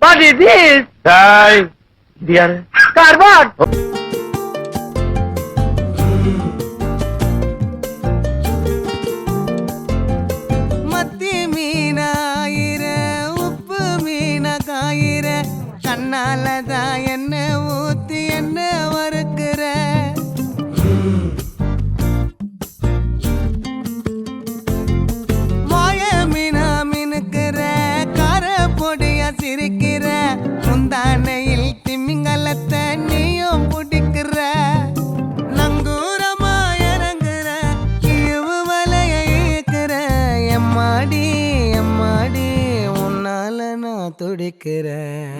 What is this? டேய், இது யாரு? Carbon. மத்தி மீனாயிர உப்பு மீன காயிர கண்ணாலதான் என்ன ஊத்தி என்ன வறுக்கிற வாய மீனா மினுக்கிற கார பொடியா சிரிக்கிற முந்தானையில் திமிங்கலத்தை நீயும் பிடிக்கிற நங்கூரமா இறங்குற இவு வலைய இழுக்கிற எம்மாடி எம்மாடி உன்னால நான் துடிக்கிறேன்